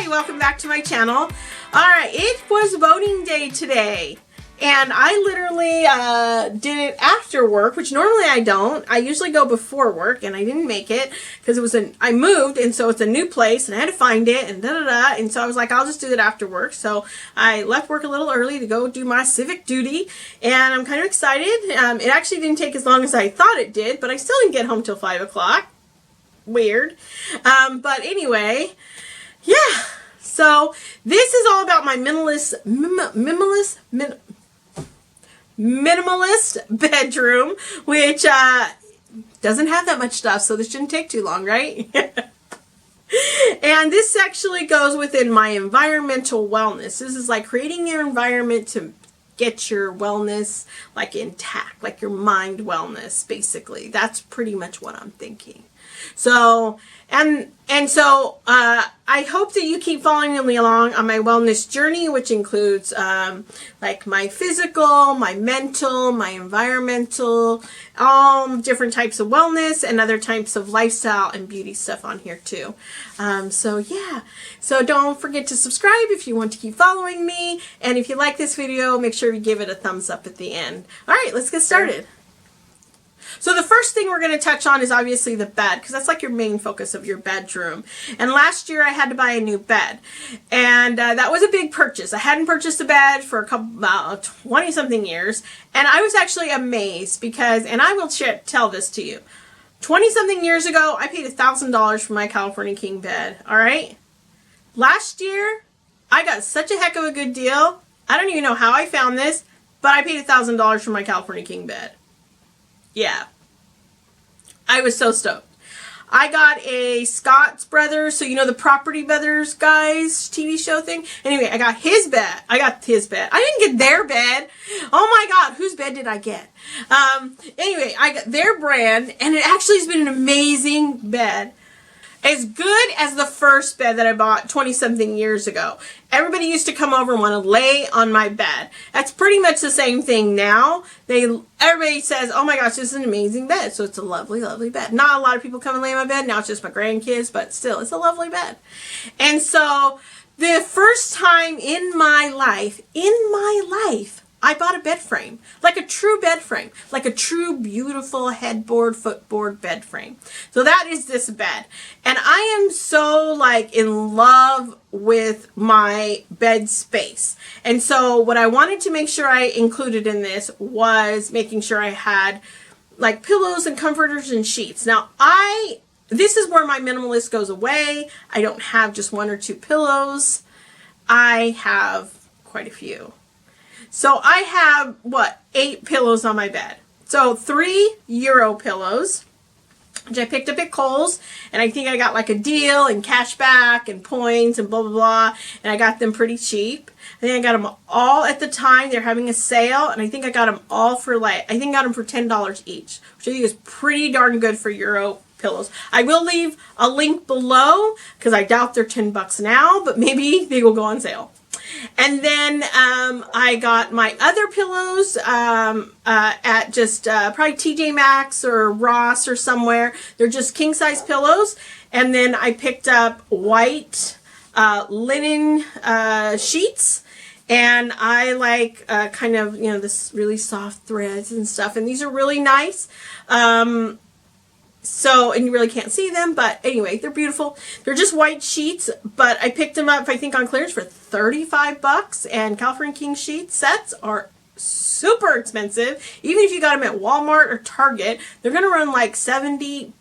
Hi, welcome back to my channel. Alright, it was voting day today. And I literally did it after work, which normally I don't. I usually go before work, and I didn't make it because I moved, and so it's a new place, and I had to find it, and da-da-da. And so I was like, I'll just do it after work. So I left work a little early to go do my civic duty, and I'm kind of excited. It actually didn't take as long as I thought it did, but I still didn't get home till 5 o'clock. Weird. But anyway, yeah. So this is all about my minimalist bedroom, which doesn't have that much stuff, so this shouldn't take too long, right? And this actually goes within my environmental wellness. This is like creating your environment to get your wellness like intact, like your mind wellness, basically. That's pretty much what I'm thinking. So, and so I hope that you keep following me along on my wellness journey, which includes like my physical, my mental, my environmental, all different types of wellness and other types of lifestyle and beauty stuff on here too. So yeah, so don't forget to subscribe if you want to keep following me. And if you like this video, make sure you give it a thumbs up at the end. All right, let's get started. So the first thing we're going to touch on is obviously the bed, because that's like your main focus of your bedroom. And last year I had to buy a new bed, and that was a big purchase. I hadn't purchased a bed for about 20 something years, and I was actually amazed because, and I will tell this to you, 20 something years ago I paid $1,000 for my California King bed. All right, last year I got such a heck of a good deal. I don't even know how I found this, but I paid $1,000 for my California King bed. Yeah, I was so stoked. I got a Scott's Brothers, so you know the Property Brothers guys TV show thing. Anyway, I got his bed. I didn't get their bed. Oh my God, whose bed did I get? Anyway, I got their brand, and it actually has been an amazing bed. As good as the first bed that I bought 20 something years ago. Everybody used to come over and want to lay on my bed. That's pretty much the same thing now. Everybody says, oh my gosh, this is an amazing bed. So it's a lovely, lovely bed. Not a lot of people come and lay on my bed. Now it's just my grandkids, but still, it's a lovely bed. And so the first time in my life, I bought a bed frame, like a true bed frame, like a true beautiful headboard, footboard bed frame. So that is this bed. And I am so like in love with my bed space. And so what I wanted to make sure I included in this was making sure I had like pillows and comforters and sheets. Now this is where my minimalist goes away. I don't have just one or two pillows. I have quite a few. So I have, 8 pillows on my bed. So 3 Euro pillows, which I picked up at Kohl's, and I think I got like a deal and cash back and points and blah, blah, blah, and I got them pretty cheap. I think I got them all at the time. They're having a sale, and I think I got them all for I got them for $10 each, which I think is pretty darn good for Euro pillows. I will leave a link below, because I doubt they're $10 now, but maybe they will go on sale. And then I got my other pillows at just probably TJ Maxx or Ross or somewhere. They're just king size pillows. And then I picked up white linen sheets. And I like kind of, you know, this really soft threads and stuff. And these are really nice. And you really can't see them, but anyway, they're beautiful. They're just white sheets, but I picked them up, I think, on clearance for $35, and California King sheet sets are super expensive. Even if you got them at Walmart or Target, they're going to run like $70.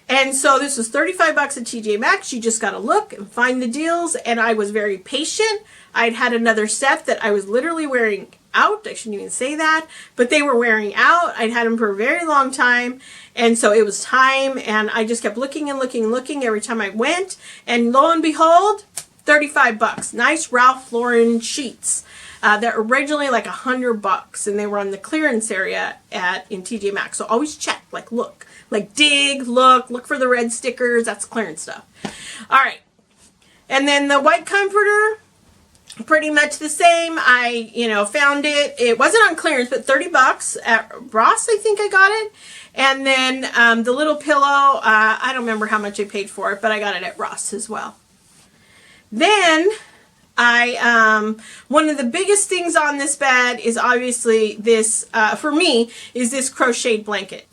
And so this was $35 at TJ Maxx. You just got to look and find the deals, and I was very patient. I'd had another set that I was literally wearing out. I shouldn't even say that, but they were wearing out. I'd had them for a very long time, and so it was time, and I just kept looking and looking and looking every time I went, and lo and behold, $35. Nice Ralph Lauren sheets. They're originally like $100, and they were on the clearance area in TJ Maxx. So always check, like look, like dig, look for the red stickers. That's clearance stuff. All right, and then the white comforter, pretty much the same. I, found it. It wasn't on clearance, but $30 at Ross, I think I got it. And then the little pillow, I don't remember how much I paid for it, but I got it at Ross as well. Then one of the biggest things on this bed is obviously this, for me, is this crocheted blanket.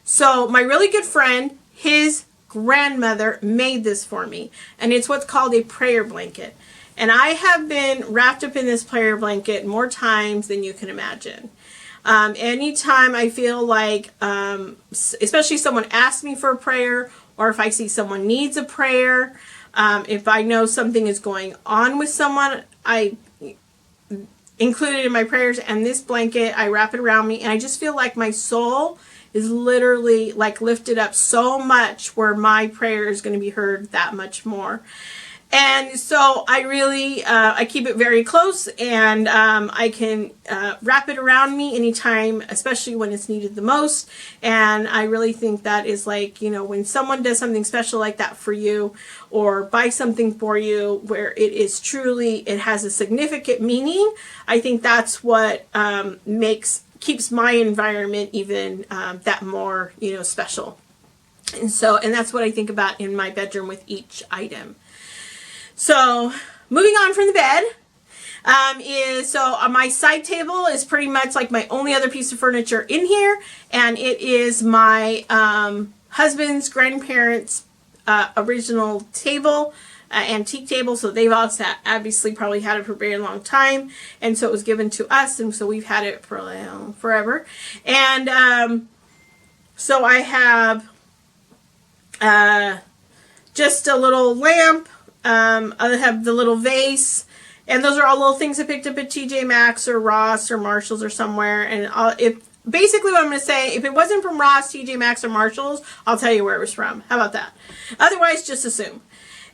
So my really good friend, his grandmother made this for me, and it's what's called a prayer blanket. And I have been wrapped up in this prayer blanket more times than you can imagine. Anytime I feel like, especially someone asks me for a prayer, or if I see someone needs a prayer, if I know something is going on with someone, I include it in my prayers, and this blanket, I wrap it around me, and I just feel like my soul is literally like lifted up so much where my prayer is going to be heard that much more. And so I really, I keep it very close, and I can wrap it around me anytime, especially when it's needed the most. And I really think that is like, you know, when someone does something special like that for you, or buy something for you where it is truly, it has a significant meaning, I think that's what keeps my environment even that more, you know, special. And that's what I think about in my bedroom with each item. So moving on from the bed, my side table is pretty much like my only other piece of furniture in here, and it is my husband's grandparents' original table, antique table. So they've also obviously probably had it for a very long time, and so it was given to us, and so we've had it for forever. And so I have just a little lamp. I have the little vase, and those are all little things I picked up at TJ Maxx or Ross or Marshalls or somewhere. And basically what I'm going to say, if it wasn't from Ross, TJ Maxx, or Marshalls, I'll tell you where it was from. How about that? Otherwise, just assume.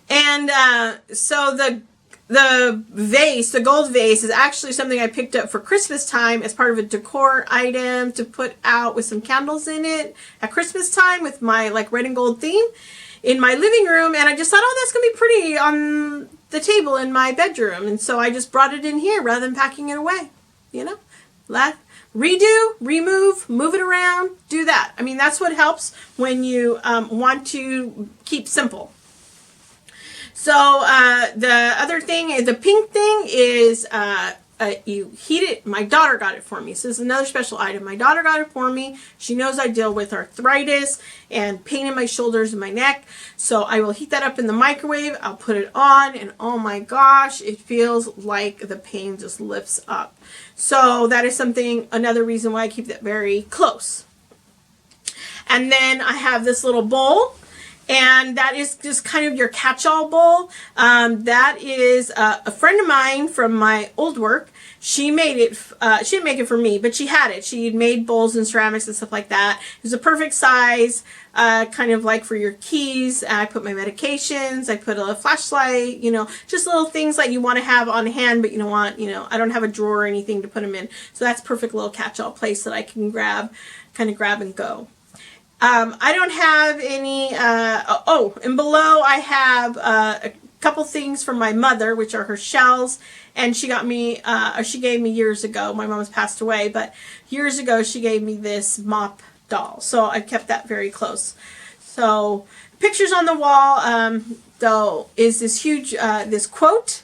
And so the vase, the gold vase, is actually something I picked up for Christmas time as part of a decor item to put out with some candles in it at Christmas time with my like red and gold theme in my living room. And I just thought, oh, that's going to be pretty on the table in my bedroom. And so I just brought it in here rather than packing it away, you know. Redo, remove, move it around, do that. I mean, that's what helps when you want to keep simple. So the other thing, the pink thing is you heat it. My daughter got it for me. So this is another special item. My daughter got it for me. She knows I deal with arthritis and pain in my shoulders and my neck. So I will heat that up in the microwave. I'll put it on, and oh my gosh, it feels like the pain just lifts up. So that is another reason why I keep that very close. And then I have this little bowl. And that is just kind of your catch-all bowl. That is a friend of mine from my old work. She made it. She didn't make it for me, but she had it. She had made bowls and ceramics and stuff like that. It was a perfect size, kind of like for your keys. I put my medications. I put a flashlight. You know, just little things that you want to have on hand, but you don't want. You know, I don't have a drawer or anything to put them in. So that's a perfect little catch-all place that I can grab and go. I don't have any, and below I have a couple things from my mother, which are her shells, and she got me, or she gave me years ago. My mom has passed away, but years ago she gave me this mop doll, so I kept that very close. So pictures on the wall, though, is this huge, this quote.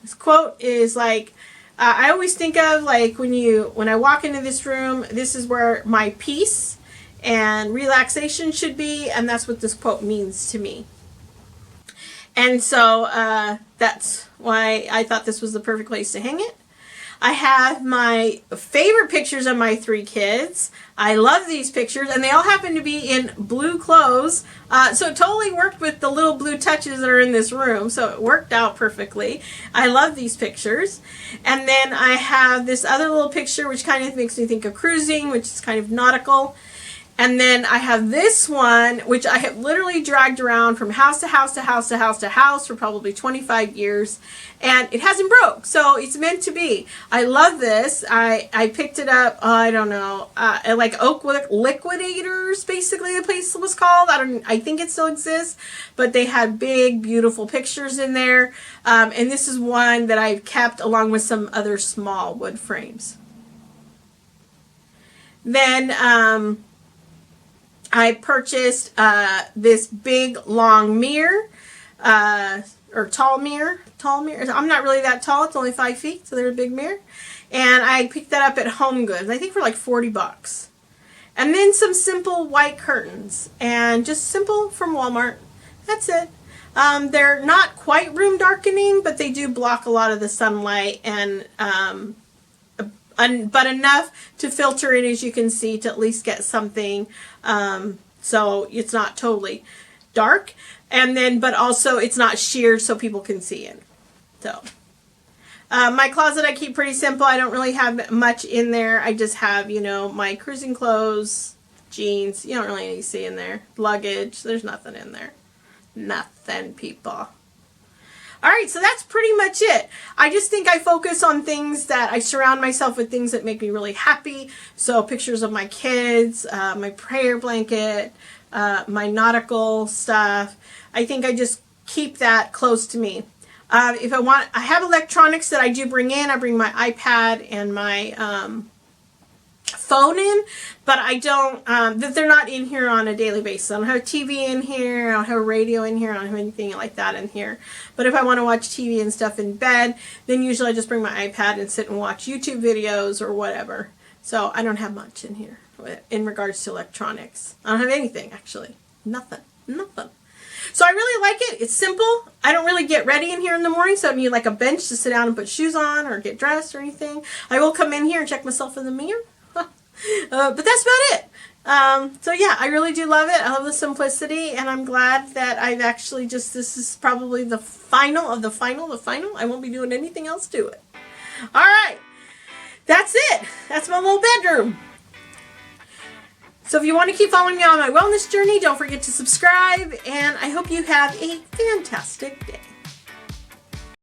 This quote is like, I always think of like when I walk into this room, this is where my peace and relaxation should be, and that's what this quote means to me. And so that's why I thought this was the perfect place to hang it. I have my favorite pictures of my 3 kids. I love these pictures, and they all happen to be in blue clothes. So it totally worked with the little blue touches that are in this room. So it worked out perfectly. I love these pictures. And then I have this other little picture, which kind of makes me think of cruising, which is kind of nautical. And then I have this one, which I have literally dragged around from house to house to house to house to house for probably 25 years. And it hasn't broke, so it's meant to be. I love this. I picked it up, I don't know, like Oak Liquidators, basically the place was called. I think it still exists. But they had big, beautiful pictures in there. And this is one that I've kept along with some other small wood frames. Then I purchased this big long mirror. or tall mirror. I'm not really that tall. It's only 5 feet, so they're a big mirror. And I picked that up at Home Goods, I think for like 40 bucks. And then some simple white curtains, and just simple from Walmart. That's it. They're not quite room darkening, but they do block a lot of the sunlight, and but enough to filter in, as you can see, to at least get something, so it's not totally dark, and then but also it's not sheared so people can see it. So my closet I keep pretty simple. I don't really have much in there. I just have, you know, my cruising clothes, jeans. You don't really need to see in there. Luggage. There's nothing in there. Nothing, people. Alright, so that's pretty much it. I just think I focus on things that I surround myself with, things that make me really happy. So pictures of my kids, my prayer blanket, my nautical stuff. I think I just keep that close to me. If I want, I have electronics that I do bring in. I bring my iPad and my phone in, but I don't, they're not in here on a daily basis. I don't have a TV in here, I don't have a radio in here, I don't have anything like that in here. But if I want to watch TV and stuff in bed, then usually I just bring my iPad and sit and watch YouTube videos or whatever. So I don't have much in here in regards to electronics. I don't have anything, actually. Nothing. So I really like it. It's simple. I don't really get ready in here in the morning, so I need like a bench to sit down and put shoes on or get dressed or anything. I will come in here and check myself in the mirror. But that's about it. So yeah, I really do love it. I love the simplicity, and I'm glad that I've actually this is probably the final of the final. I won't be doing anything else to it. Alright, that's it. That's my little bedroom. So if you want to keep following me on my wellness journey, don't forget to subscribe, and I hope you have a fantastic day.